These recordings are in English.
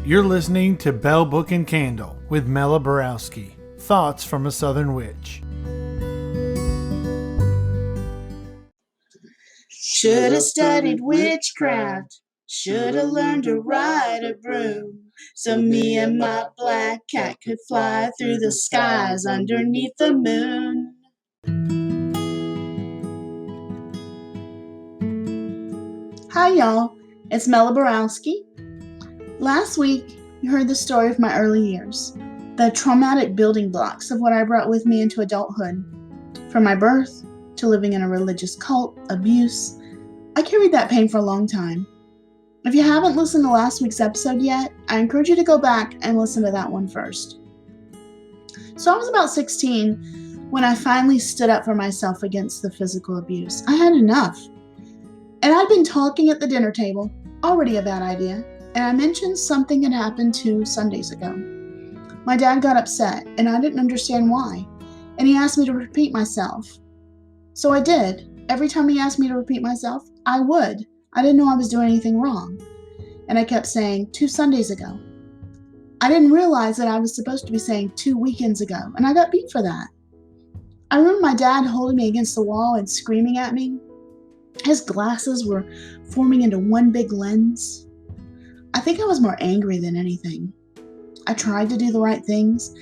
You're listening to Belle Book and Candle with Pamela Borawski. Thoughts from a Southern Witch. Shoulda studied witchcraft, shoulda learned to ride a broom, so me and my black cat could fly through the skies underneath the moon. Hi y'all, it's Pamela Borawski. Last week, you heard the story of my early years, the traumatic building blocks of what I brought with me into adulthood. From my birth to living in a religious cult, abuse, I carried that pain for a long time. If you haven't listened to last week's episode yet, I encourage you to go back and listen to that one first. So I was about 16 when I finally stood up for myself against the physical abuse. I had enough. And I'd been talking at the dinner table, already a bad idea, and I mentioned something had happened 2 Sundays ago. My dad got upset, and I didn't understand why, and he asked me to repeat myself. So I did. Every time he asked me to repeat myself, I would. I didn't know I was doing anything wrong. And I kept saying, 2 Sundays ago. I didn't realize that I was supposed to be saying 2 weekends ago, and I got beat for that. I remember my dad holding me against the wall and screaming at me. His glasses were forming into one big lens. I think I was more angry than anything. I tried to do the right things.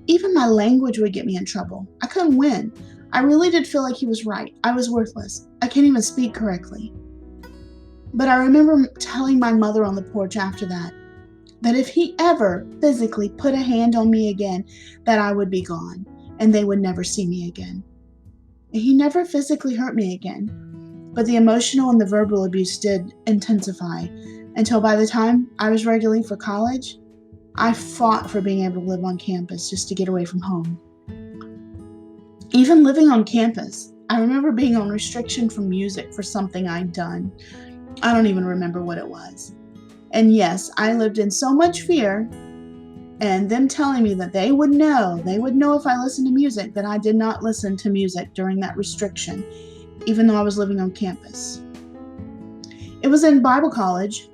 Even my language would get me in trouble. I couldn't win. I really did feel like he was right. I was worthless. I can't even speak correctly. But I remember telling my mother on the porch after that if he ever physically put a hand on me again, that I would be gone and they would never see me again. And he never physically hurt me again, but the emotional and the verbal abuse did intensify until by the time I was ready to leave for college, I fought for being able to live on campus just to get away from home. Even living on campus, I remember being on restriction from music for something I'd done. I don't even remember what it was. And yes, I lived in so much fear, and them telling me that they would know if I listened to music, that I did not listen to music during that restriction, even though I was living on campus. It was in Bible college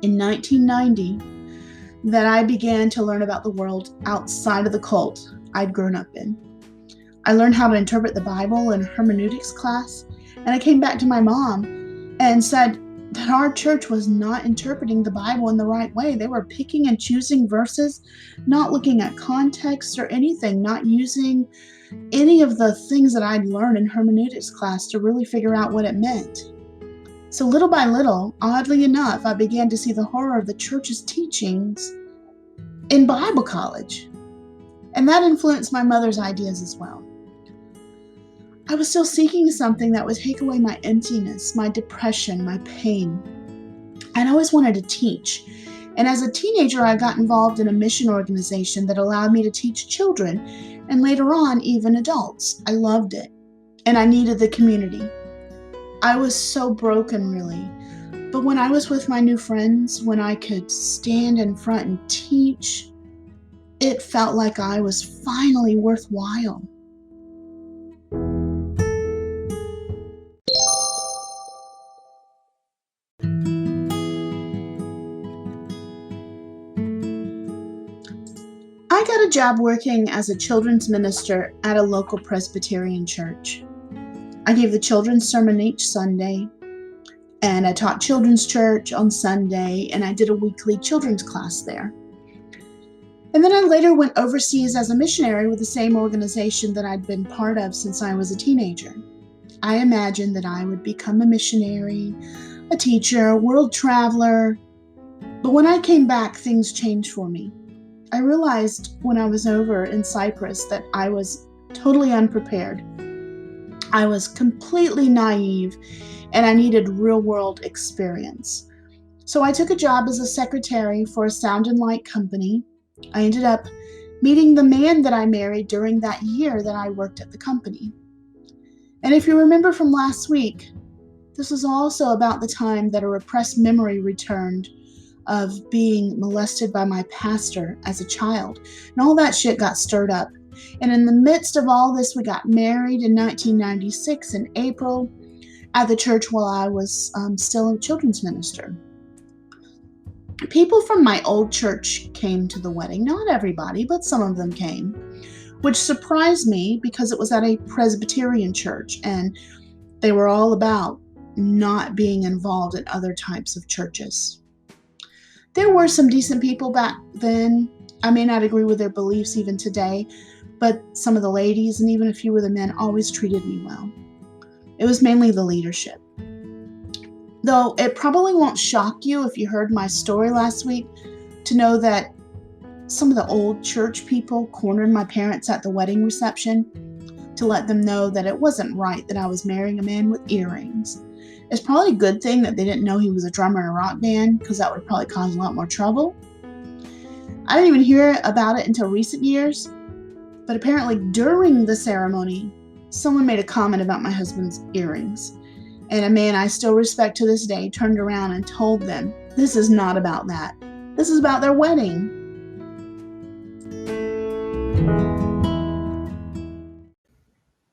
in 1990 that I began to learn about the world outside of the cult I'd grown up in. I learned how to interpret the Bible in hermeneutics class, and I came back to my mom and said that our church was not interpreting the Bible in the right way. They were picking and choosing verses, not looking at context or anything, not using any of the things that I'd learned in hermeneutics class to really figure out what it meant. So little by little, oddly enough, I began to see the horror of the church's teachings in Bible college. And that influenced my mother's ideas as well. I was still seeking something that would take away my emptiness, my depression, my pain. I'd always wanted to teach. And as a teenager, I got involved in a mission organization that allowed me to teach children, and later on, even adults. I loved it, and I needed the community. I was so broken, really. But when I was with my new friends, when I could stand in front and teach, it felt like I was finally worthwhile. I got a job working as a children's minister at a local Presbyterian church. I gave the children's sermon each Sunday, and I taught children's church on Sunday, and I did a weekly children's class there. And then I later went overseas as a missionary with the same organization that I'd been part of since I was a teenager. I imagined that I would become a missionary, a teacher, a world traveler. But when I came back, things changed for me. I realized when I was over in Cyprus that I was totally unprepared. I was completely naive, and I needed real-world experience. So I took a job as a secretary for a sound and light company. I ended up meeting the man that I married during that year that I worked at the company. And if you remember from last week, this was also about the time that a repressed memory returned of being molested by my pastor as a child. And all that shit got stirred up. And in the midst of all this, we got married in 1996 in April at the church while I was still a children's minister. People from my old church came to the wedding. Not everybody, but some of them came, which surprised me because it was at a Presbyterian church and they were all about not being involved in other types of churches. There were some decent people back then. I may not agree with their beliefs even today, but some of the ladies and even a few of the men always treated me well. It was mainly the leadership. Though it probably won't shock you if you heard my story last week to know that some of the old church people cornered my parents at the wedding reception to let them know that it wasn't right that I was marrying a man with earrings. It's probably a good thing that they didn't know he was a drummer in a rock band, because that would probably cause a lot more trouble. I didn't even hear about it until recent years, but apparently during the ceremony, someone made a comment about my husband's earrings. And a man I still respect to this day turned around and told them, this is not about that. This is about their wedding.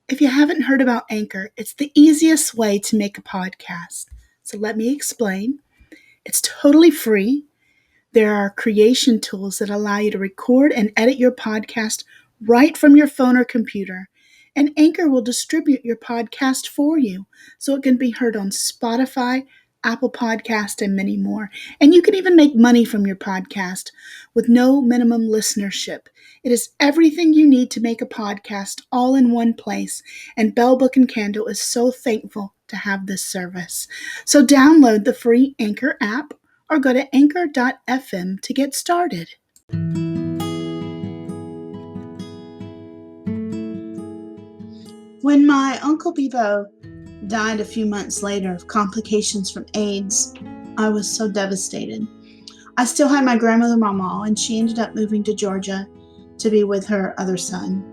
If you haven't heard about Anchor, it's the easiest way to make a podcast. So let me explain. It's totally free. There are creation tools that allow you to record and edit your podcast right from your phone or computer. And Anchor will distribute your podcast for you so it can be heard on Spotify, Apple Podcast, and many more. And you can even make money from your podcast with no minimum listenership. It is everything you need to make a podcast all in one place. And Belle Book and Candle is so thankful to have this service. So download the free Anchor app or go to anchor.fm to get started. When my Uncle Bebo died a few months later of complications from AIDS, I was so devastated. I still had my grandmother, momma, and she ended up moving to Georgia to be with her other son.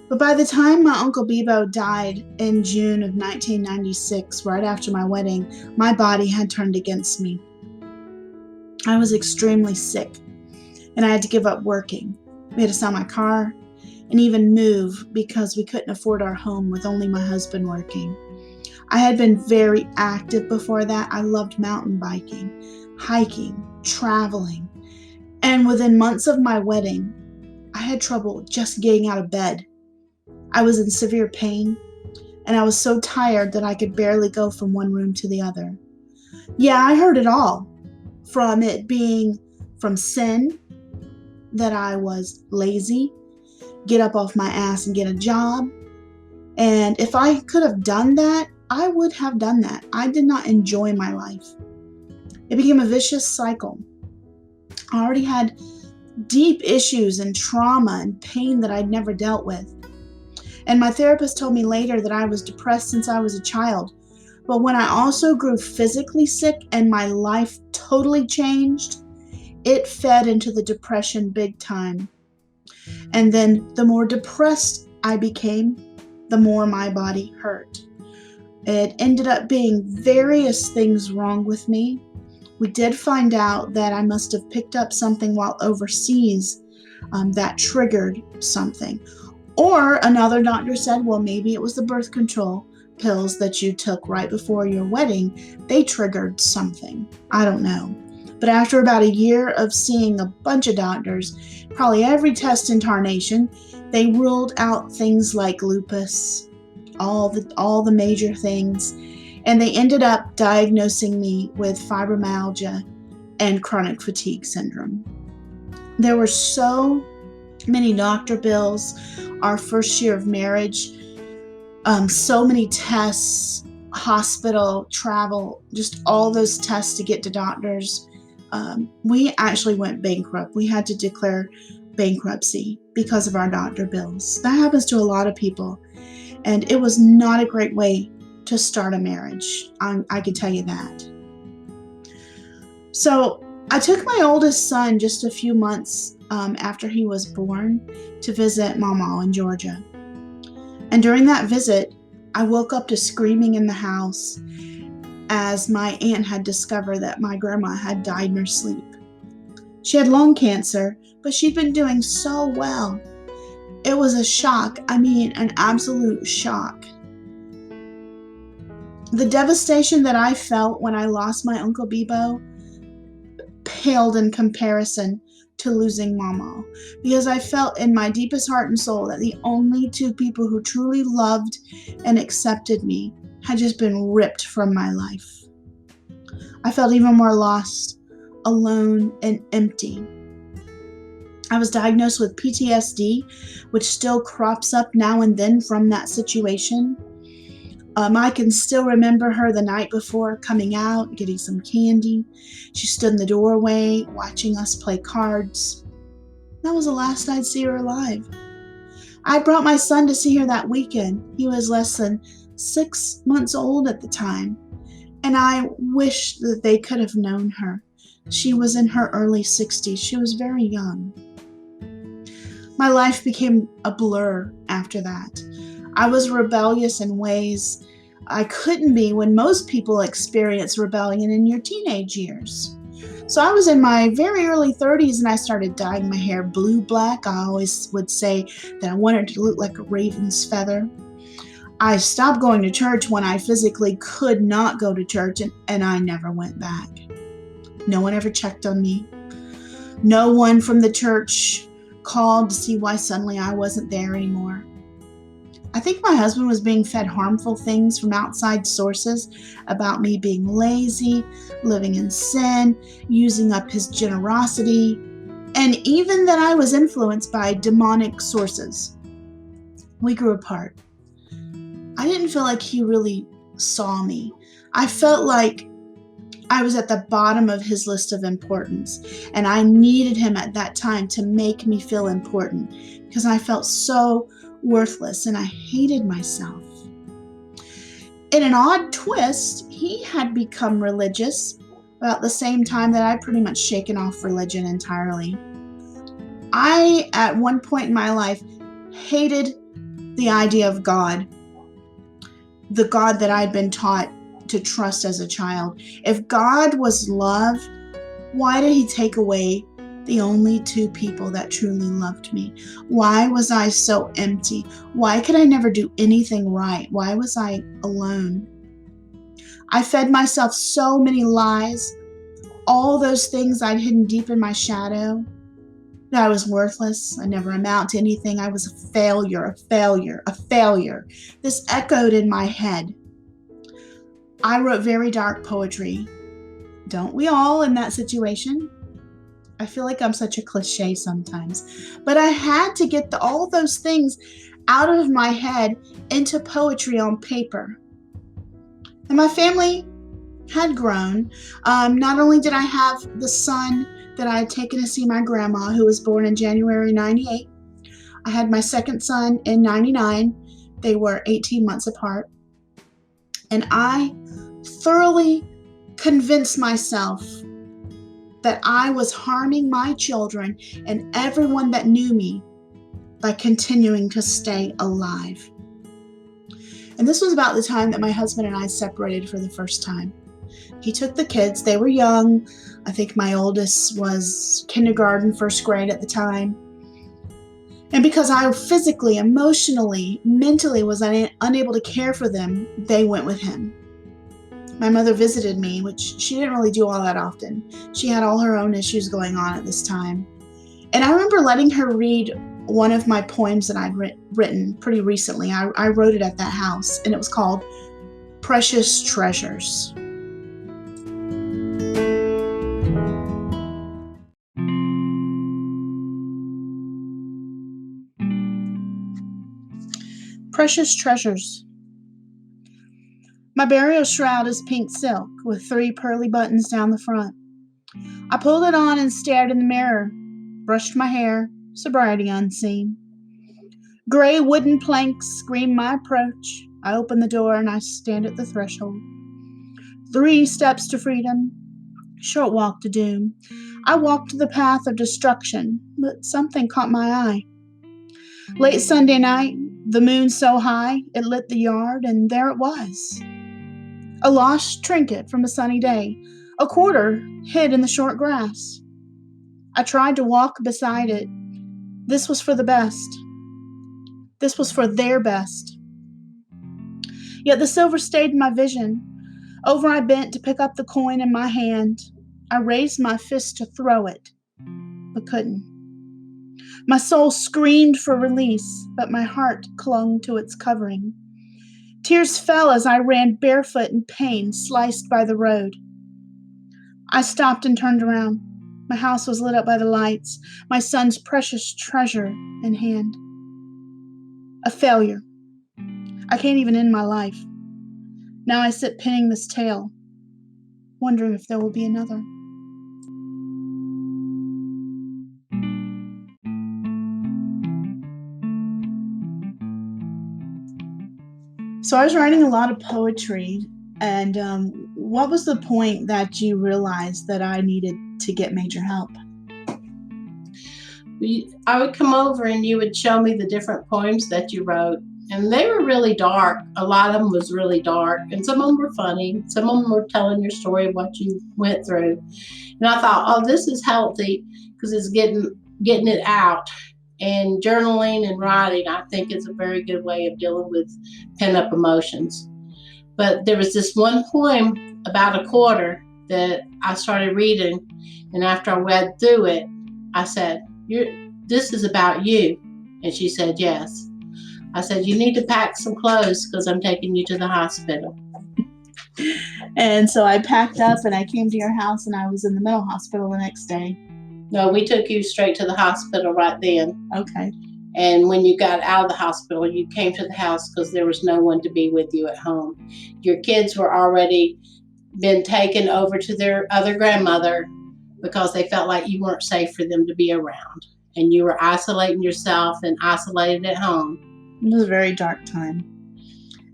But by the time my Uncle Bebo died in June of 1996, right after my wedding, my body had turned against me. I was extremely sick, and I had to give up working. We had to sell my car and even move because we couldn't afford our home with only my husband working. I had been very active before that. I loved mountain biking, hiking, traveling, and within months of my wedding, I had trouble just getting out of bed. I was in severe pain, and I was so tired that I could barely go from one room to the other. Yeah, I heard it all, from it being from sin, that I was lazy, get up off my ass and get a job. And if I could have done that, I would have done that. I did not enjoy my life. It became a vicious cycle. I already had deep issues and trauma and pain that I'd never dealt with. And my therapist told me later that I was depressed since I was a child. But when I also grew physically sick and my life totally changed, it fed into the depression big time. And then the more depressed I became, the more my body hurt. It ended up being various things wrong with me. We did find out that I must have picked up something while overseas that triggered something. Or another doctor said, well, maybe it was the birth control pills that you took right before your wedding. They triggered something. I don't know. But after about a year of seeing a bunch of doctors, probably every test in tarnation, they ruled out things like lupus, all the major things, and they ended up diagnosing me with fibromyalgia and chronic fatigue syndrome. There were so many doctor bills, our first year of marriage, so many tests, hospital, travel, just all those tests to get to doctors. We actually went bankrupt. We had to declare bankruptcy because of our doctor bills. That happens to a lot of people. And it was not a great way to start a marriage. I can tell you that. So I took my oldest son just a few months after he was born to visit Mama in Georgia. And during that visit, I woke up to screaming in the house as my aunt had discovered that my grandma had died in her sleep. She had lung cancer, but she'd been doing so well. It was a shock. I mean, an absolute shock. The devastation that I felt when I lost my Uncle Bebo, paled in comparison to losing Mama, because I felt in my deepest heart and soul that the only two people who truly loved and accepted me had just been ripped from my life. I felt even more lost, alone, and empty. I was diagnosed with PTSD, which still crops up now and then from that situation. I can still remember her the night before coming out, getting some candy. She stood in the doorway, watching us play cards. That was the last I'd see her alive. I brought my son to see her that weekend. He was less than 6 months old at the time, and I wish that they could have known her. She was in her early 60s. She was very young. My life became a blur after that. I was rebellious in ways I couldn't be when most people experience rebellion in your teenage years. So I was in my very early 30s and I started dyeing my hair blue-black. I always would say that I wanted to look like a raven's feather. I stopped going to church when I physically could not go to church, and I never went back. No one ever checked on me. No one from the church called to see why suddenly I wasn't there anymore. I think my husband was being fed harmful things from outside sources about me being lazy, living in sin, using up his generosity, and even that I was influenced by demonic sources. We grew apart. I didn't feel like he really saw me. I felt like I was at the bottom of his list of importance, and I needed him at that time to make me feel important because I felt so worthless and I hated myself. In an odd twist, he had become religious about the same time that I'd pretty much shaken off religion entirely. I, at one point in my life, hated the idea of God, the God that I'd been taught to trust as a child. If God was love, why did he take away the only two people that truly loved me? Why was I so empty? Why could I never do anything right? Why was I alone? I fed myself so many lies, all those things I'd hidden deep in my shadow, that I was worthless, I never amount to anything, I was a failure, a failure, a failure. This echoed in my head. I wrote very dark poetry. Don't we all in that situation? I feel like I'm such a cliche sometimes, but I had to get all those things out of my head into poetry on paper. And my family had grown. Not only did I have the son that I had taken to see my grandma, who was born in January 98, I had my second son in 99. They were 18 months apart. And I thoroughly convinced myself that I was harming my children and everyone that knew me by continuing to stay alive. And this was about the time that my husband and I separated for the first time. He took the kids. They were young. I think my oldest was kindergarten, first grade at the time. And because I physically, emotionally, mentally was unable to care for them, they went with him. My mother visited me, which she didn't really do all that often. She had all her own issues going on at this time. And I remember letting her read one of my poems that I'd written pretty recently. I wrote it at that house, and it was called Precious Treasures. Precious Treasures. My burial shroud is pink silk with 3 pearly buttons down the front. I pulled it on and stared in the mirror, brushed my hair, sobriety unseen. Gray wooden planks scream my approach. I open the door and I stand at the threshold. 3 steps to freedom, short walk to doom. I walked the path of destruction, but something caught my eye. Late Sunday night, the moon so high, it lit the yard, and there it was. A lost trinket from a sunny day, a quarter hid in the short grass. I tried to walk beside it. This was for the best. This was for their best. Yet the silver stayed in my vision. Over I bent to pick up the coin in my hand. I raised my fist to throw it, but couldn't. My soul screamed for release, but my heart clung to its covering. Tears fell as I ran barefoot in pain, sliced by the road. I stopped and turned around. My house was lit up by the lights, my son's precious treasure in hand. A failure. I can't even end my life. Now I sit pinning this tale, wondering if there will be another. So I was writing a lot of poetry, and what was the point that you realized that I needed to get major help? I would come over and you would show me the different poems that you wrote, and they were really dark. A lot of them was really dark, and some of them were funny. Some of them were telling your story of what you went through. And I thought, oh, this is healthy because it's getting it out. And journaling and writing, I think, is a very good way of dealing with pent-up emotions. But there was this one poem about a quarter that I started reading, and after I read through it, I said, this is about you. And she said, yes. I said, you need to pack some clothes because I'm taking you to the hospital. And so I packed up and I came to your house, and I was in the mental hospital the next day. No, we took you straight to the hospital right then. Okay. And when you got out of the hospital, you came to the house because there was no one to be with you at home. Your kids were already been taken over to their other grandmother because they felt like you weren't safe for them to be around. And you were isolating yourself and isolated at home. It was a very dark time.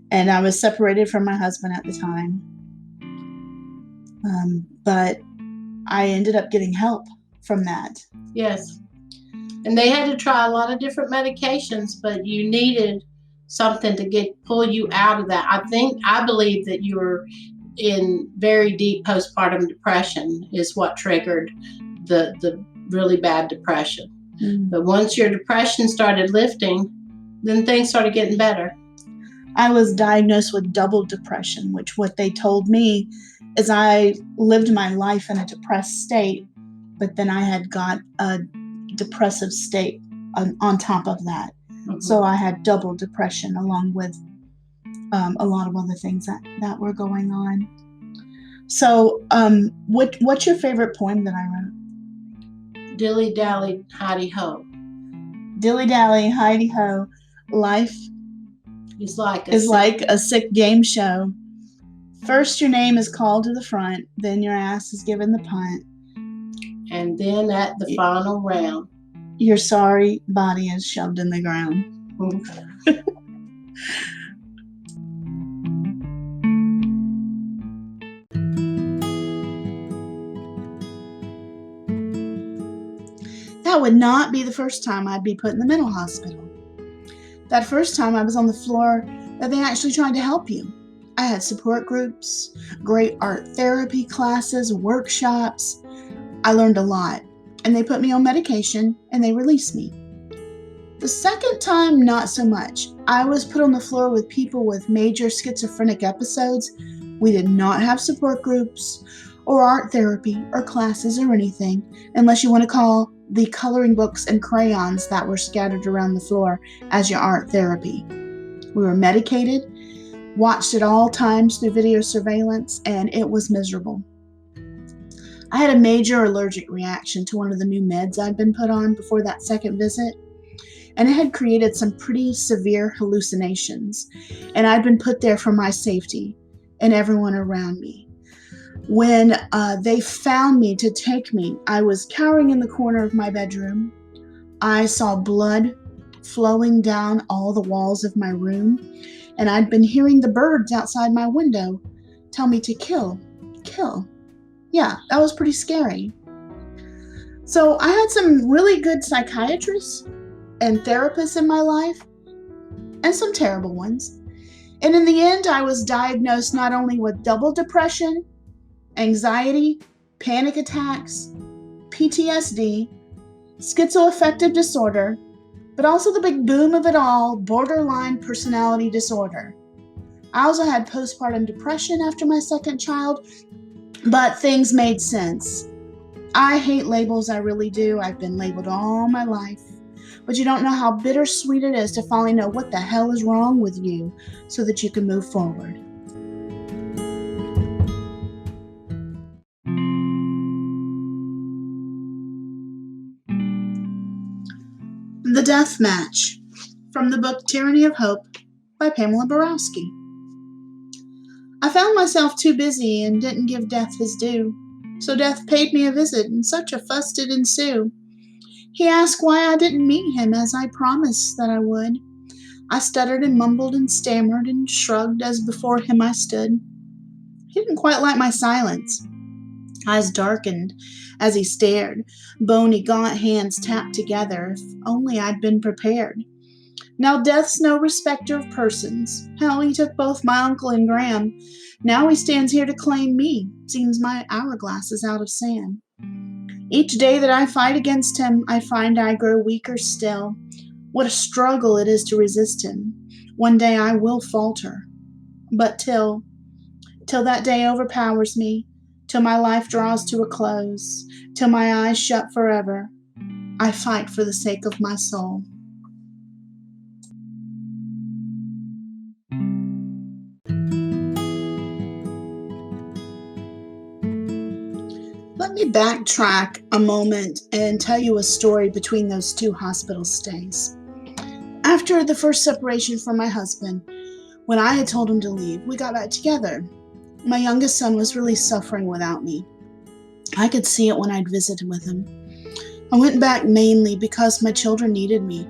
And I was separated from my husband at the time. But I ended up getting help from that. Yes. And they had to try a lot of different medications, but you needed something to pull you out of that. I believe that you were in very deep postpartum depression is what triggered the really bad depression. Mm. But once your depression started lifting, then things started getting better. I was diagnosed with double depression, which what they told me is I lived my life in a depressed state, but then I had got a depressive state on top of that. Mm-hmm. So I had double depression along with a lot of other things that were going on. So what's your favorite poem that I wrote? Dilly Dally Heidi Ho. Dilly Dally Heidi Ho. Life is like a sick game show. First your name is called to the front, then your ass is given the punt. And then at the final round, your sorry body is shoved in the ground. That would not be the first time I'd be put in the mental hospital. That first time I was on the floor that they actually tried to help you. I had support groups, great art therapy classes, workshops. I learned a lot, and they put me on medication and they released me. The second time, not so much. I was put on the floor with people with major schizophrenic episodes. We did not have support groups or art therapy or classes or anything, unless you want to call the coloring books and crayons that were scattered around the floor as your art therapy. We were medicated, watched at all times through video surveillance, and it was miserable. I had a major allergic reaction to one of the new meds I'd been put on before that second visit, and it had created some pretty severe hallucinations, and I'd been put there for my safety and everyone around me. When they found me to take me, I was cowering in the corner of my bedroom. I saw blood flowing down all the walls of my room, and I'd been hearing the birds outside my window tell me to kill. Yeah, that was pretty scary. So I had some really good psychiatrists and therapists in my life, and some terrible ones. And in the end, I was diagnosed not only with double depression, anxiety, panic attacks, PTSD, schizoaffective disorder, but also the big boom of it all, borderline personality disorder. I also had postpartum depression after my second child, But things made sense. I hate labels, I really do. I've been labeled all my life. But you don't know how bittersweet it is to finally know what the hell is wrong with you so that you can move forward. The Death Match, from the book Tyranny of Hope by Pamela Borawski. I found myself too busy and didn't give Death his due, so Death paid me a visit, and such a fuss did ensue. He asked why I didn't meet him as I promised that I would. I stuttered and mumbled and stammered and shrugged as before him I stood. He didn't quite like my silence. Eyes darkened as he stared, bony, gaunt hands tapped together. If only I'd been prepared. Now Death's no respecter of persons. Hell, he took both my uncle and Graham. Now he stands here to claim me. Seems my hourglass is out of sand. Each day that I fight against him, I find I grow weaker still. What a struggle it is to resist him. One day I will falter. But till that day overpowers me, till my life draws to a close, till my eyes shut forever, I fight for the sake of my soul. Let me backtrack a moment and tell you a story between those two hospital stays. After the first separation from my husband, when I had told him to leave, we got back together. My youngest son was really suffering without me. I could see it when I'd visited with him. I went back mainly because my children needed me.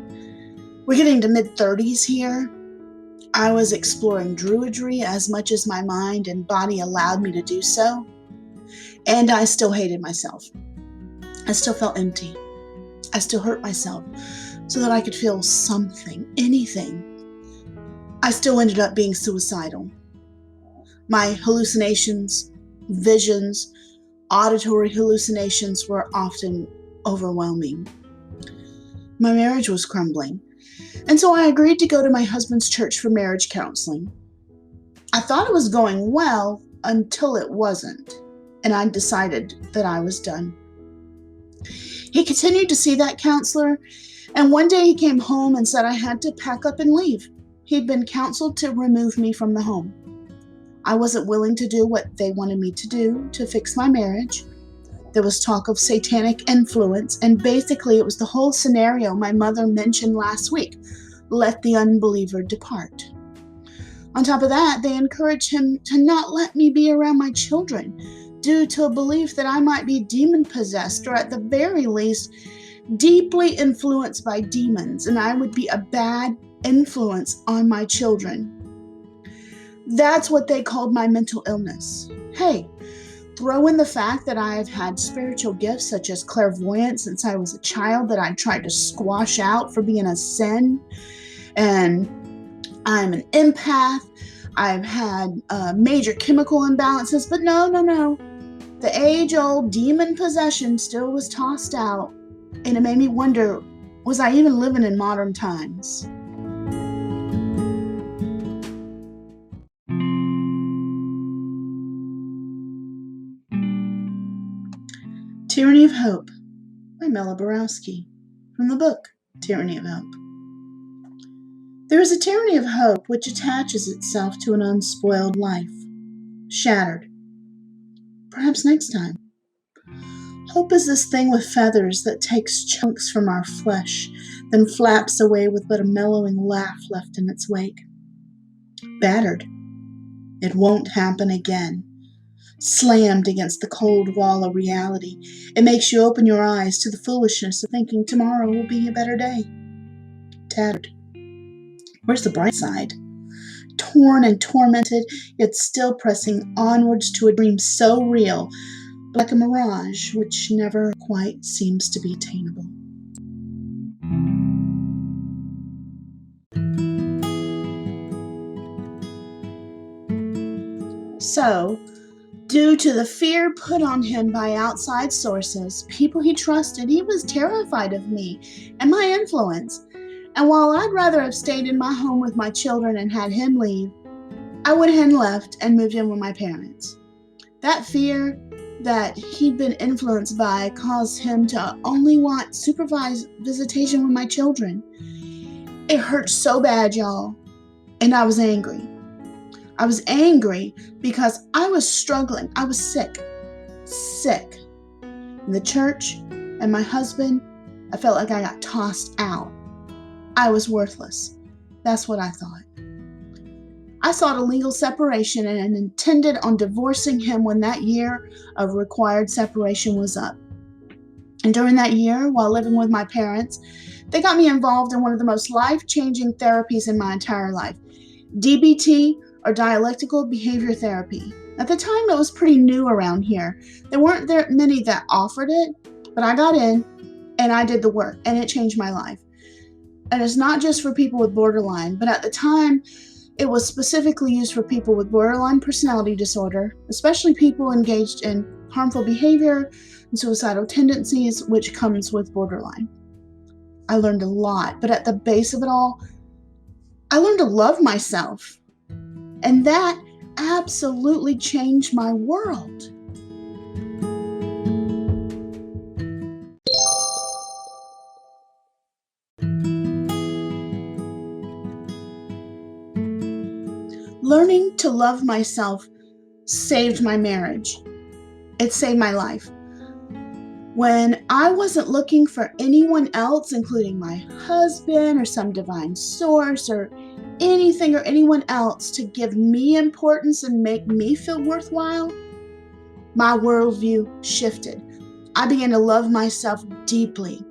We're getting to mid-30s here. I was exploring druidry as much as my mind and body allowed me to do so. And I still hated myself. I still felt empty. I still hurt myself so that I could feel something, anything. I still ended up being suicidal. My hallucinations, visions, auditory hallucinations were often overwhelming. My marriage was crumbling, and so I agreed to go to my husband's church for marriage counseling. I thought it was going well until it wasn't, and I decided that I was done. He continued to see that counselor, and one day he came home and said I had to pack up and leave. He'd been counseled to remove me from the home. I wasn't willing to do what they wanted me to do to fix my marriage. There was talk of satanic influence, and basically it was the whole scenario my mother mentioned last week. Let the unbeliever depart. On top of that, they encouraged him to not let me be around my children due to a belief that I might be demon-possessed, or at the very least, deeply influenced by demons, and I would be a bad influence on my children. That's what they called my mental illness. Hey, throw in the fact that I've had spiritual gifts such as clairvoyance since I was a child that I tried to squash out for being a sin, and I'm an empath. I've had major chemical imbalances, but no. The age-old demon possession still was tossed out, and it made me wonder, was I even living in modern times? Tyranny of Hope by Pamela Borawski, from the book Tyranny of Hope. There is a tyranny of hope which attaches itself to an unspoiled life, shattered. Perhaps next time. Hope is this thing with feathers that takes chunks from our flesh, then flaps away with but a mellowing laugh left in its wake. Battered. It won't happen again. Slammed against the cold wall of reality, it makes you open your eyes to the foolishness of thinking tomorrow will be a better day. Tattered. Where's the bright side? Torn and tormented, yet still pressing onwards to a dream so real, like a mirage which never quite seems to be attainable. So, due to the fear put on him by outside sources, people he trusted, he was terrified of me and my influence. And while I'd rather have stayed in my home with my children and had him leave, I went ahead and left and moved in with my parents. That fear that he'd been influenced by caused him to only want supervised visitation with my children. It hurt so bad, y'all, and I was angry. I was angry because I was struggling. I was sick. In the church and my husband, I felt like I got tossed out. I was worthless. That's what I thought. I sought a legal separation and intended on divorcing him when that year of required separation was up. And during that year, while living with my parents, they got me involved in one of the most life-changing therapies in my entire life, DBT, or dialectical behavior therapy. At the time, it was pretty new around here. There weren't many that offered it, but I got in and I did the work, and it changed my life. And it's not just for people with borderline, but at the time, it was specifically used for people with borderline personality disorder, especially people engaged in harmful behavior and suicidal tendencies, which comes with borderline. I learned a lot, but at the base of it all, I learned to love myself. And that absolutely changed my world. Learning to love myself saved my marriage. It saved my life. When I wasn't looking for anyone else, including my husband or some divine source or anything or anyone else to give me importance and make me feel worthwhile, my worldview shifted. I began to love myself deeply.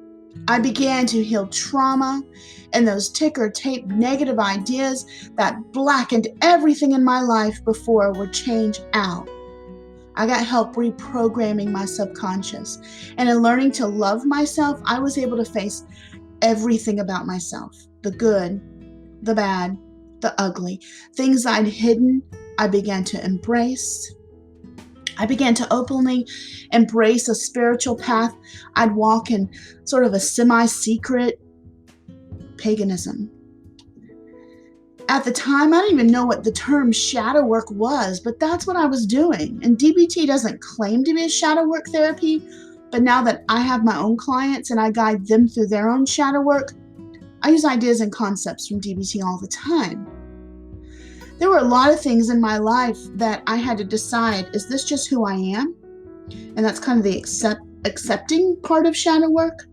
I began to heal trauma and those ticker tape negative ideas that blackened everything in my life before were changed out. I got help reprogramming my subconscious. And in learning to love myself, I was able to face everything about myself. The good, the bad, the ugly. Things I'd hidden, I began to embrace. I began to openly embrace a spiritual path I'd walk in, sort of a semi-secret paganism. At the time, I didn't even know what the term shadow work was, but that's what I was doing. And DBT doesn't claim to be a shadow work therapy, but now that I have my own clients and I guide them through their own shadow work, I use ideas and concepts from DBT all the time. There were a lot of things in my life that I had to decide, is this just who I am? And that's kind of the accepting part of shadow work.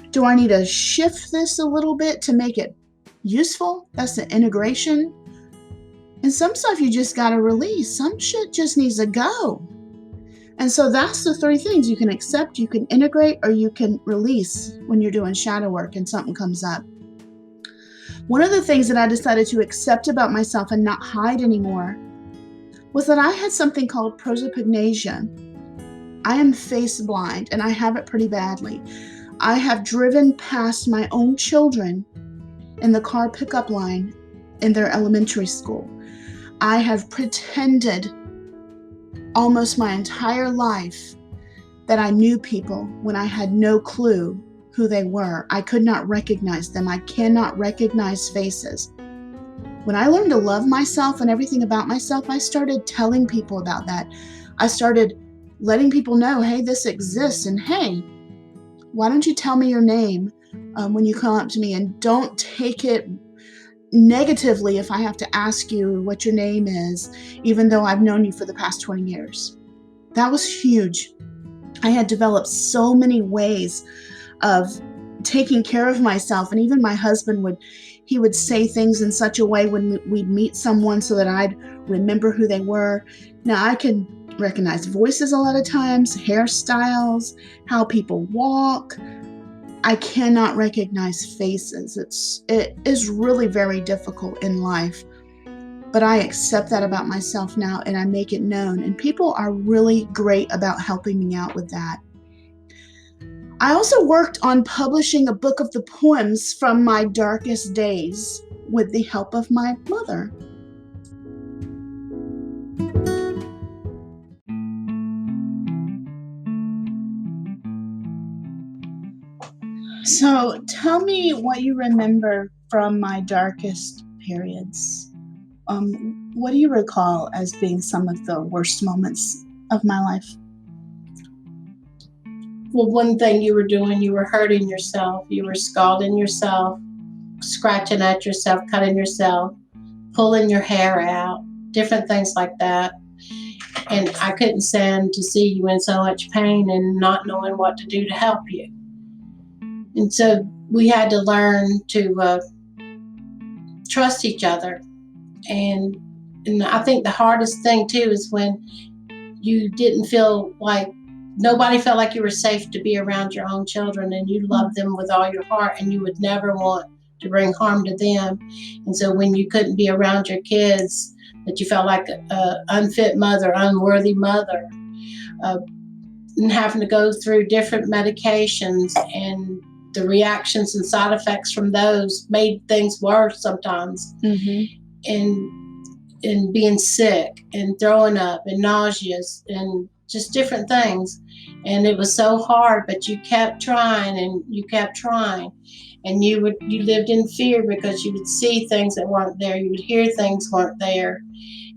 Do I need to shift this a little bit to make it useful? That's the integration. And some stuff you just got to release. Some shit just needs to go. And so that's the three things. You can accept, you can integrate, or you can release when you're doing shadow work and something comes up. One of the things that I decided to accept about myself and not hide anymore was that I had something called prosopagnosia. I am face blind, and I have it pretty badly. I have driven past my own children in the car pickup line in their elementary school. I have pretended almost my entire life that I knew people when I had no clue who they were. I could not recognize them. I cannot recognize faces. When I learned to love myself and everything about myself, I started telling people about that. I started letting people know, hey, this exists, and hey, why don't you tell me your name when you come up to me, and don't take it negatively if I have to ask you what your name is, even though I've known you for the past 20 years. That was huge. I had developed so many ways of taking care of myself, and even my husband would say things in such a way when we'd meet someone so that I'd remember who they were. Now I can recognize voices a lot of times, hairstyles, how people walk. I cannot recognize faces. It is really very difficult in life, but I accept that about myself now and I make it known, and people are really great about helping me out with that. I also worked on publishing a book of the poems from my darkest days with the help of my mother. So tell me what you remember from my darkest periods. What do you recall as being some of the worst moments of my life? Well, one thing you were doing, you were hurting yourself. You were scalding yourself, scratching at yourself, cutting yourself, pulling your hair out, different things like that. And I couldn't stand to see you in so much pain and not knowing what to do to help you. And so we had to learn to trust each other. And I think the hardest thing too is when you didn't feel like, nobody felt like you were safe to be around your own children, and you loved them with all your heart and you would never want to bring harm to them. And so when you couldn't be around your kids, that you felt like an unfit mother, unworthy mother, and having to go through different medications, and the reactions and side effects from those made things worse sometimes. And being sick and throwing up and nauseous and just different things. And it was so hard, but you kept trying and you kept trying. And you lived in fear because you would see things that weren't there. You would hear things weren't there.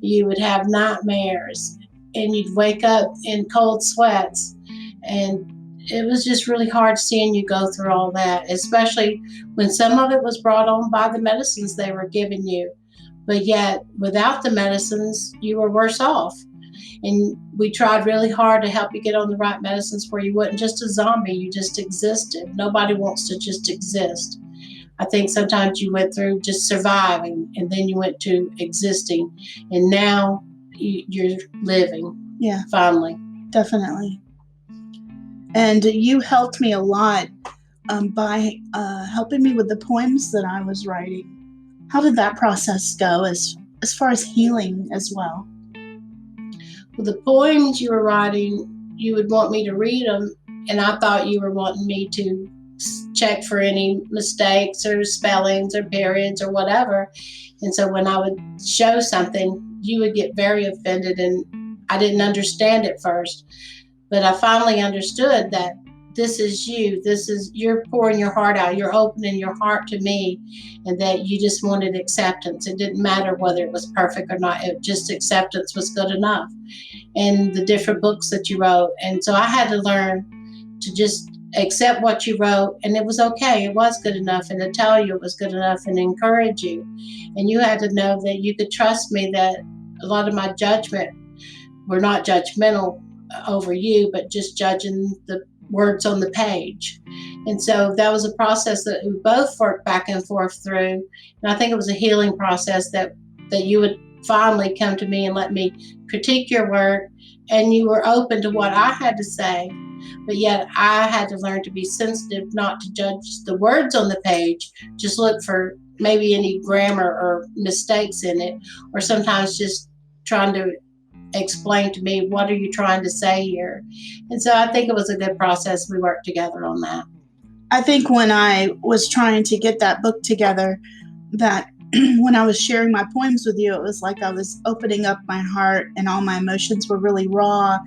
You would have nightmares and you'd wake up in cold sweats. And it was just really hard seeing you go through all that, especially when some of it was brought on by the medicines they were giving you. But yet, without the medicines, you were worse off. And we tried really hard to help you get on the right medicines where you wasn't just a zombie, you just existed. Nobody wants to just exist. I think sometimes you went through just surviving, and then you went to existing, and now you're living. Yeah, finally. Definitely. And you helped me a lot by helping me with the poems that I was writing. How did that process go as far as healing as well? Well, the poems you were writing, you would want me to read them, and I thought you were wanting me to check for any mistakes or spellings or periods or whatever. And so when I would show something, you would get very offended, and I didn't understand it first. But I finally understood that this is you. You're pouring your heart out. You're opening your heart to me, and that you just wanted acceptance. It didn't matter whether it was perfect or not. It just acceptance was good enough. And the different books that you wrote. And so I had to learn to just accept what you wrote, and it was okay. It was good enough, and to tell you it was good enough and encourage you. And you had to know that you could trust me, that a lot of my judgment were not judgmental over you, but just judging the words on the page. And so that was a process that we both worked back and forth through. And I think it was a healing process that you would finally come to me and let me critique your work, and you were open to what I had to say. But yet I had to learn to be sensitive, not to judge the words on the page, just look for maybe any grammar or mistakes in it, or sometimes just trying to explain to me, what are you trying to say here? And so I think it was a good process. We worked together on that. I think when I was trying to get that book together, that when I was sharing my poems with you, it was like I was opening up my heart, and all my emotions were really raw.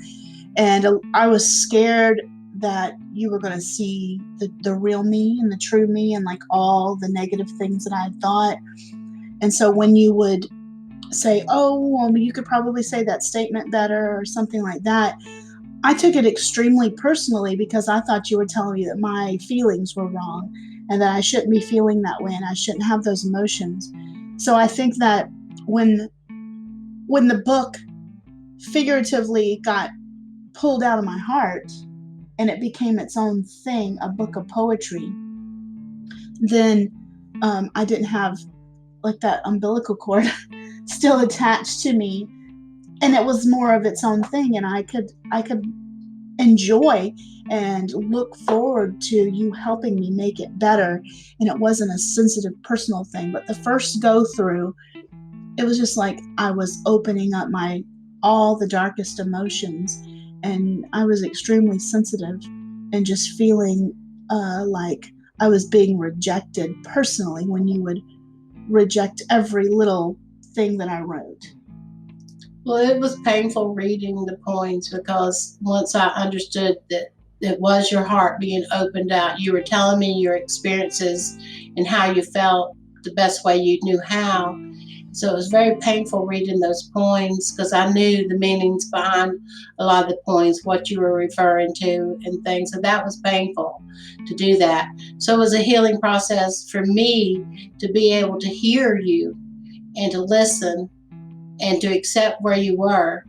And I was scared that you were going to see the real me and the true me, and like all the negative things that I had thought. And so when you would say, oh, well, you could probably say that statement better or something like that, I took it extremely personally, because I thought you were telling me that my feelings were wrong and that I shouldn't be feeling that way and I shouldn't have those emotions. So I think that when the book figuratively got pulled out of my heart and it became its own thing, a book of poetry, then I didn't have like that umbilical cord still attached to me, and it was more of its own thing, and I could enjoy and look forward to you helping me make it better. And it wasn't a sensitive personal thing, but the first go through, it was just like I was opening up all the darkest emotions, and I was extremely sensitive and just feeling like I was being rejected personally when you would reject every little thing that I wrote. Well, it was painful reading the poems, because once I understood that it was your heart being opened out, you were telling me your experiences and how you felt the best way you knew how. So it was very painful reading those poems because I knew the meanings behind a lot of the poems, what you were referring to and things. So that was painful to do that. So it was a healing process for me to be able to hear you and to listen and to accept where you were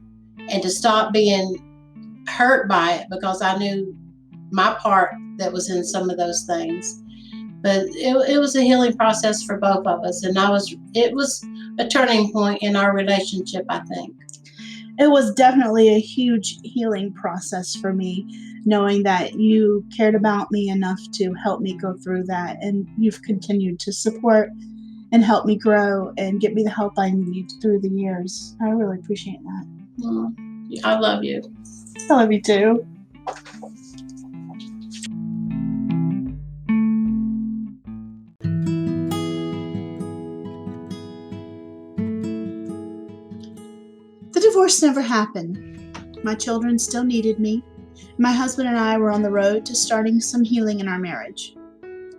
and to stop being hurt by it because I knew my part that was in some of those things. But it was a healing process for both of us, and it was a turning point in our relationship, I think. It was definitely a huge healing process for me, knowing that you cared about me enough to help me go through that, and you've continued to support and help me grow and get me the help I need through the years. I really appreciate that. I love you. I love you too. The divorce never happened. My children still needed me. My husband and I were on the road to starting some healing in our marriage.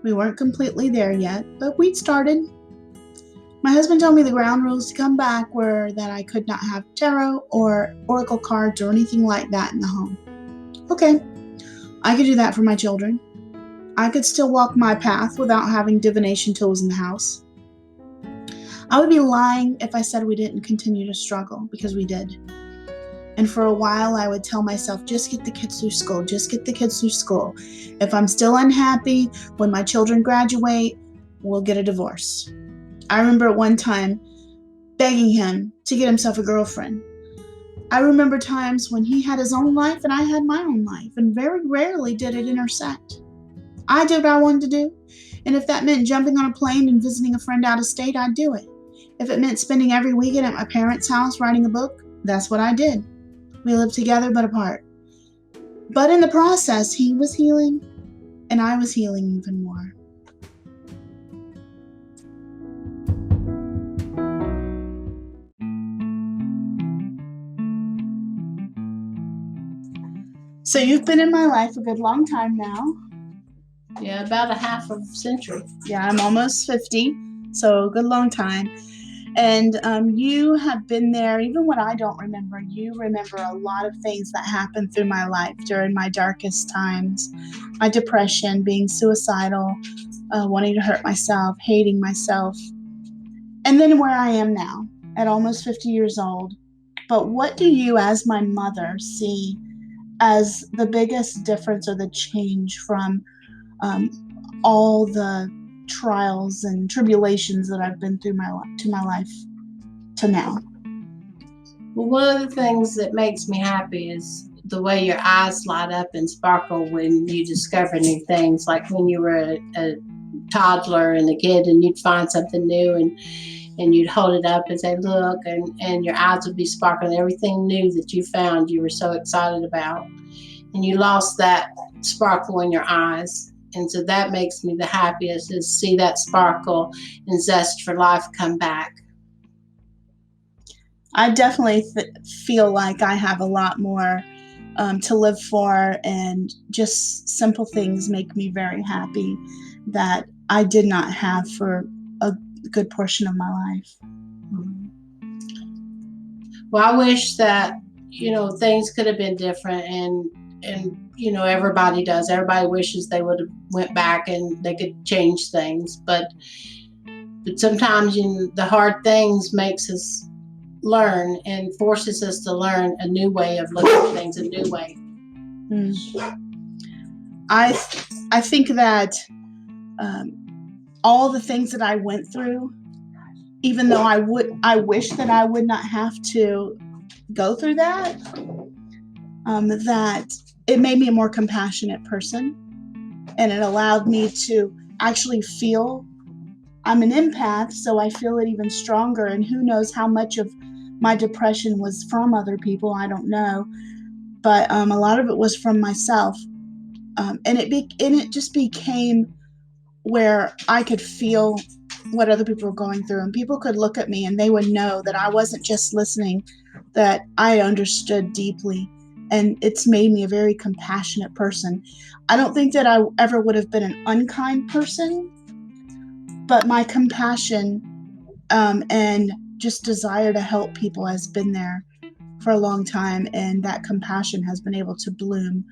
We weren't completely there yet, but we'd started. My husband told me the ground rules to come back were that I could not have tarot or oracle cards or anything like that in the home. Okay, I could do that for my children. I could still walk my path without having divination tools in the house. I would be lying if I said we didn't continue to struggle, because we did. And for a while, I would tell myself, just get the kids through school, just get the kids through school. If I'm still unhappy, when my children graduate, we'll get a divorce. I remember at one time begging him to get himself a girlfriend. I remember times when he had his own life and I had my own life, and very rarely did it intersect. I did what I wanted to do, and if that meant jumping on a plane and visiting a friend out of state, I'd do it. If it meant spending every weekend at my parents' house writing a book, that's what I did. We lived together but apart. But in the process, he was healing, and I was healing even more. So you've been in my life a good long time now. Yeah, about a half of a century. Yeah, I'm almost 50, so a good long time. And you have been there, even when I don't remember. You remember a lot of things that happened through my life during my darkest times. My depression, being suicidal, wanting to hurt myself, hating myself. And then where I am now, at almost 50 years old. But what do you, as my mother, see as the biggest difference or the change from all the trials and tribulations that I've been through my life to now? Well, one of the things that makes me happy is the way your eyes light up and sparkle when you discover new things, like when you were a toddler and a kid and you'd find something new and you'd hold it up and say, look, and your eyes would be sparkling. Everything new that you found, you were so excited about. And you lost that sparkle in your eyes. And so that makes me the happiest, is see that sparkle and zest for life come back. I definitely feel like I have a lot more to live for, and just simple things make me very happy that I did not have for a good portion of my life. Well, I wish that, things could have been different, and everybody does. Everybody wishes they would have went back and they could change things, but sometimes the hard things makes us learn and forces us to learn a new way of looking at things, a new way. I think that all the things that I went through, even though I wish that I would not have to go through that, that it made me a more compassionate person, and it allowed me to actually feel. I'm an empath, so I feel it even stronger, and who knows how much of my depression was from other people, I don't know, but a lot of it was from myself, and it just became where I could feel what other people were going through, and people could look at me and they would know that I wasn't just listening, that I understood deeply, and it's made me a very compassionate person. I don't think that I ever would have been an unkind person, but my compassion and just desire to help people has been there for a long time, and that compassion has been able to bloom.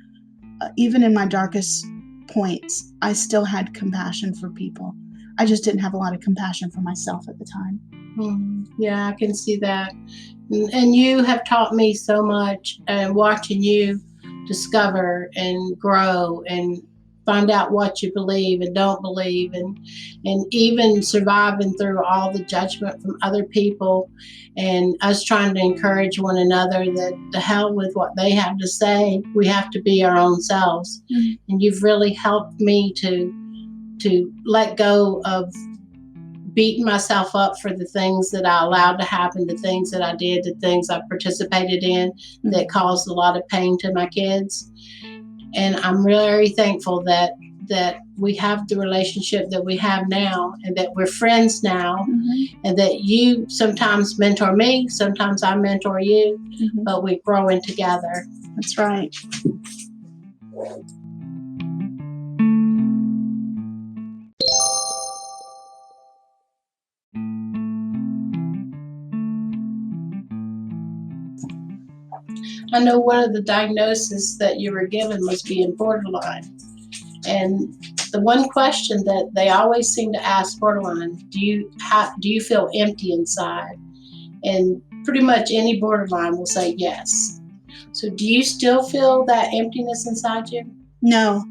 Even in my darkest points, I still had compassion for people. I just didn't have a lot of compassion for myself at the time. Yeah, I can see that. And you have taught me so much, and watching you discover and grow and find out what you believe and don't believe, and even surviving through all the judgment from other people, and us trying to encourage one another that the hell with what they have to say, we have to be our own selves. And you've really helped me to let go of beating myself up for the things that I allowed to happen, the things that I did, the things I participated in that caused a lot of pain to my kids. And I'm very thankful that we have the relationship that we have now, and that we're friends now, and that you sometimes mentor me, sometimes I mentor you, but we're growing together. That's right. I know one of the diagnoses that you were given was being borderline. And the one question that they always seem to ask borderline, do you feel empty inside? And pretty much any borderline will say yes. So do you still feel that emptiness inside you? No.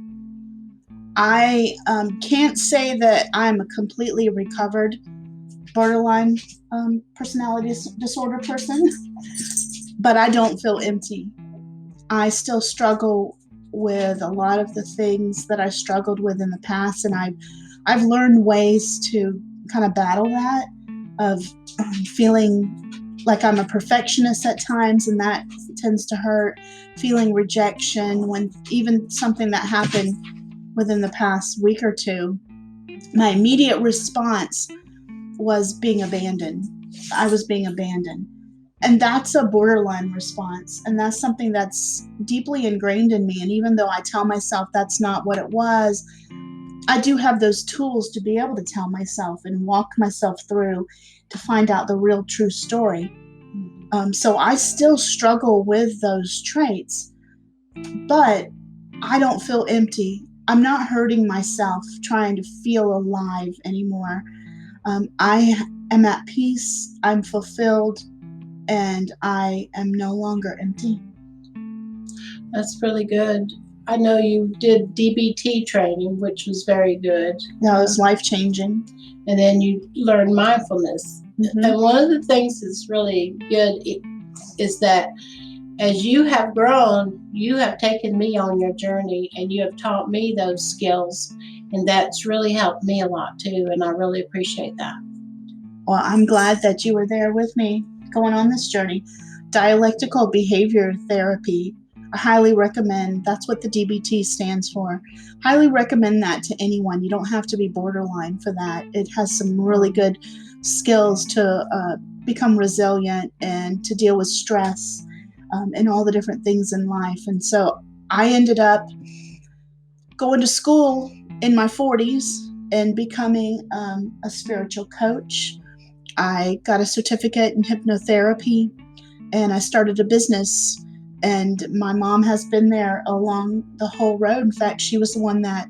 I can't say that I'm a completely recovered borderline personality disorder person, but I don't feel empty. I still struggle with a lot of the things that I struggled with in the past, and I've learned ways to kind of battle that, of feeling like I'm a perfectionist at times, and that tends to hurt, feeling rejection when even something that happened within the past week or two, my immediate response was being abandoned. I was being abandoned. And that's a borderline response. And that's something that's deeply ingrained in me. And even though I tell myself that's not what it was, I do have those tools to be able to tell myself and walk myself through to find out the real true story. So I still struggle with those traits, but I don't feel empty. I'm not hurting myself trying to feel alive anymore. I am at peace. I'm fulfilled. And I am no longer empty. That's really good. I know you did DBT training, which was very good. That was life-changing. And then you learned mindfulness. And one of the things that's really good is that as you have grown, you have taken me on your journey, and you have taught me those skills. And that's really helped me a lot too. And I really appreciate that. Well, I'm glad that you were there with me going on this journey. Dialectical behavior therapy, I highly recommend. That's what the DBT stands for. Highly recommend that to anyone. You don't have to be borderline for that. It has some really good skills to become resilient and to deal with stress and all the different things in life. And so I ended up going to school in my 40s and becoming a spiritual coach. I got a certificate in hypnotherapy, and I started a business, and my mom has been there along the whole road. In fact, she was the one that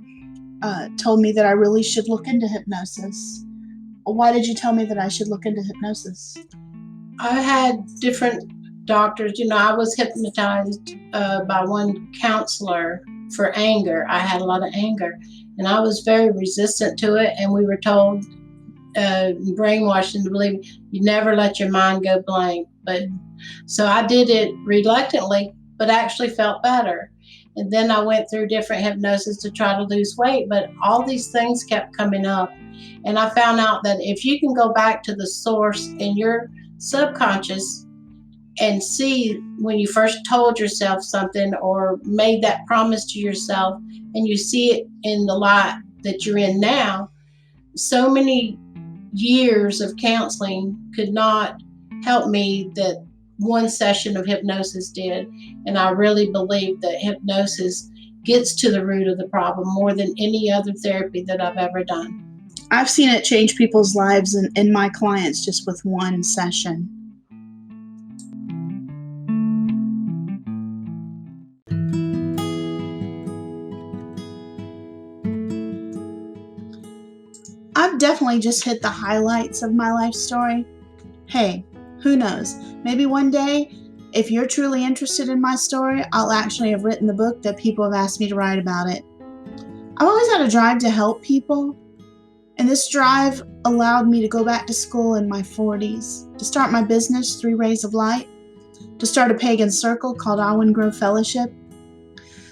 told me that I really should look into hypnosis. Why did you tell me that I should look into hypnosis? I had different doctors. I was hypnotized by one counselor for anger. I had a lot of anger, and I was very resistant to it, and we were told brainwashed into believing you never let your mind go blank. But so I did it reluctantly, but actually felt better. And then I went through different hypnosis to try to lose weight, but all these things kept coming up. And I found out that if you can go back to the source in your subconscious and see when you first told yourself something or made that promise to yourself, and you see it in the light that you're in now, so many years of counseling could not help me that one session of hypnosis did. And I really believe that hypnosis gets to the root of the problem more than any other therapy that I've ever done. I've seen it change people's lives and my clients just with one session. I've definitely just hit the highlights of my life story. Hey, who knows? Maybe one day, if you're truly interested in my story, I'll actually have written the book that people have asked me to write about it. I've always had a drive to help people, and this drive allowed me to go back to school in my 40s, to start my business, 3 Rays of Light, to start a pagan circle called Alwyn Grove Fellowship.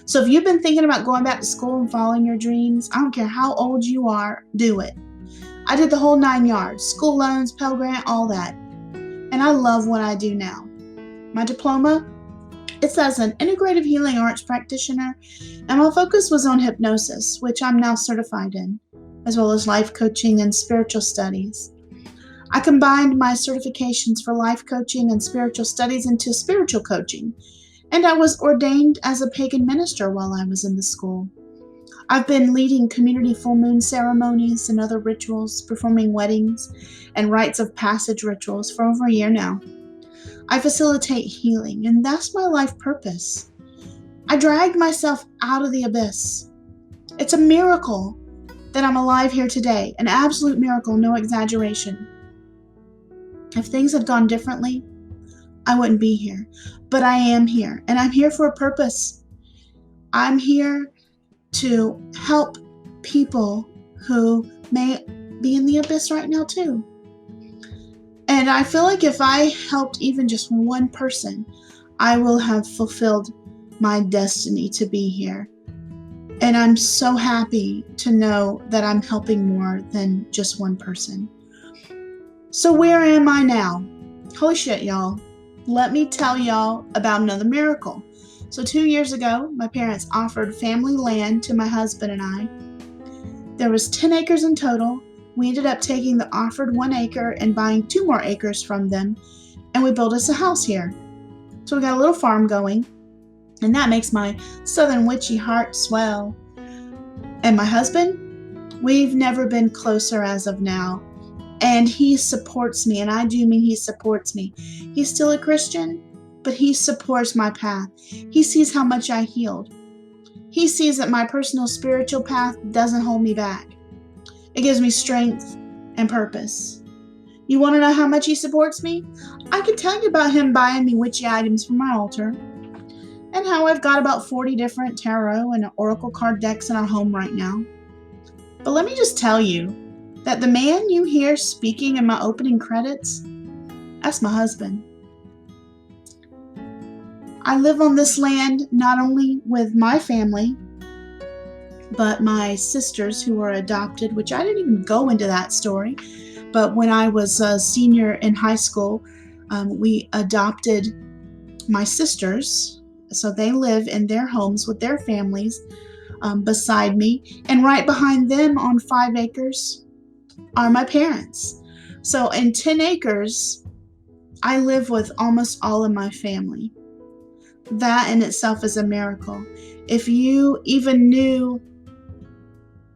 So if you've been thinking about going back to school and following your dreams, I don't care how old you are, do it. I did the whole 9 yards, school loans, Pell Grant, all that. And I love what I do now. My diploma, it says an integrative healing arts practitioner, and my focus was on hypnosis, which I'm now certified in, as well as life coaching and spiritual studies. I combined my certifications for life coaching and spiritual studies into spiritual coaching, and I was ordained as a pagan minister while I was in the school. I've been leading community full moon ceremonies and other rituals, performing weddings and rites of passage rituals for over a year now. I facilitate healing, and that's my life purpose. I dragged myself out of the abyss. It's a miracle that I'm alive here today, an absolute miracle, no exaggeration. If things had gone differently, I wouldn't be here, but I am here, and I'm here for a purpose. I'm here to help people who may be in the abyss right now too. And I feel like if I helped even just one person, I will have fulfilled my destiny to be here. And I'm so happy to know that I'm helping more than just one person. So where am I now? Holy shit, y'all. Let me tell y'all about another miracle. So 2 years ago, my parents offered family land to my husband and I. There was 10 acres in total. We ended up taking the offered 1 acre and buying 2 more acres from them, and we built us a house here. So we got a little farm going, and that makes my southern witchy heart swell. And my husband, we've never been closer as of now, and he supports me, and I do mean he supports me. He's still a Christian, but he supports my path. He sees how much I healed. He sees that my personal spiritual path doesn't hold me back. It gives me strength and purpose. You want to know how much he supports me? I can tell you about him buying me witchy items for my altar, and how I've got about 40 different tarot and oracle card decks in our home right now. But let me just tell you that the man you hear speaking in my opening credits, that's my husband. I live on this land not only with my family, but my sisters who were adopted, which I didn't even go into that story. But when I was a senior in high school, we adopted my sisters. So they live in their homes with their families beside me. And right behind them on 5 acres are my parents. So in 10 acres, I live with almost all of my family. That in itself is a miracle. If you even knew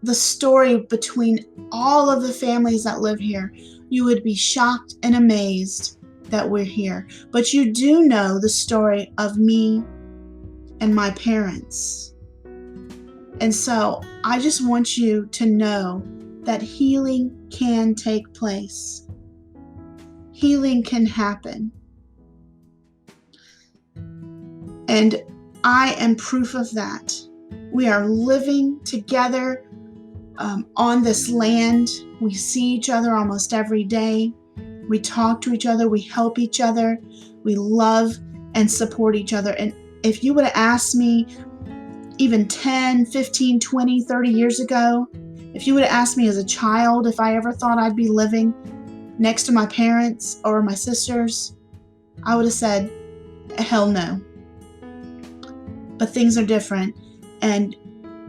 the story between all of the families that live here, you would be shocked and amazed that we're here. But you do know the story of me and my parents. And so I just want you to know that healing can take place. Healing can happen. And I am proof of that. We are living together on this land. We see each other almost every day. We talk to each other. We help each other. We love and support each other. And if you would have asked me even 10, 15, 20, 30 years ago, if you would have asked me as a child if I ever thought I'd be living next to my parents or my sisters, I would have said, hell no. But things are different, and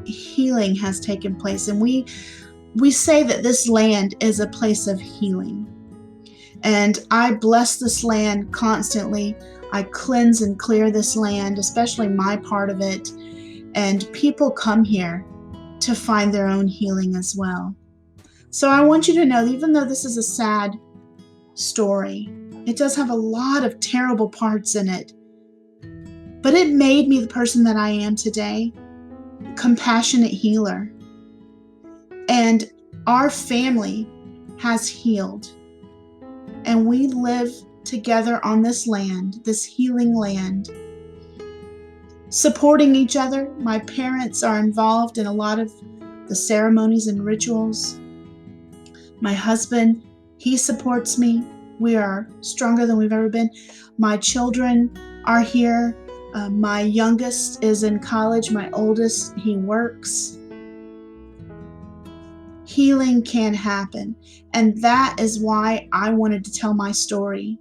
healing has taken place. And we say that this land is a place of healing. And I bless this land constantly. I cleanse and clear this land, especially my part of it. And people come here to find their own healing as well. So I want you to know that even though this is a sad story, it does have a lot of terrible parts in it. But it made me the person that I am today, compassionate healer. And our family has healed. And we live together on this land, this healing land, supporting each other. My parents are involved in a lot of the ceremonies and rituals. My husband, he supports me. We are stronger than we've ever been. My children are here. My youngest is in college. My oldest, he works. Healing can happen. And that is why I wanted to tell my story.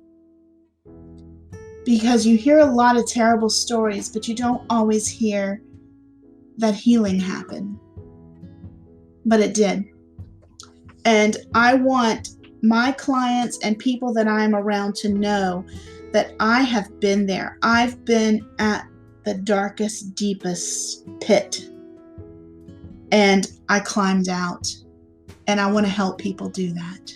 Because you hear a lot of terrible stories, but you don't always hear that healing happened. But it did. And I want my clients and people that I'm around to know that I have been there. I've been at the darkest, deepest pit. And I climbed out. And I want to help people do that.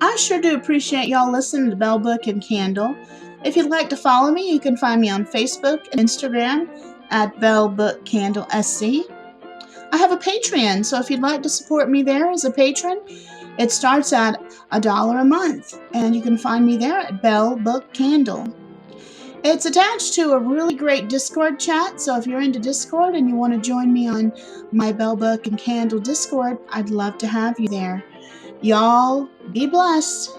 I sure do appreciate y'all listening to Belle Book and Candle. If you'd like to follow me, you can find me on Facebook and Instagram at Belle Book Candle SC. I have a Patreon, so if you'd like to support me there as a patron, it starts at $1 a month, and you can find me there at Belle Book Candle. It's attached to a really great Discord chat, so if you're into Discord and you want to join me on my Belle Book and Candle Discord, I'd love to have you there. Y'all be blessed.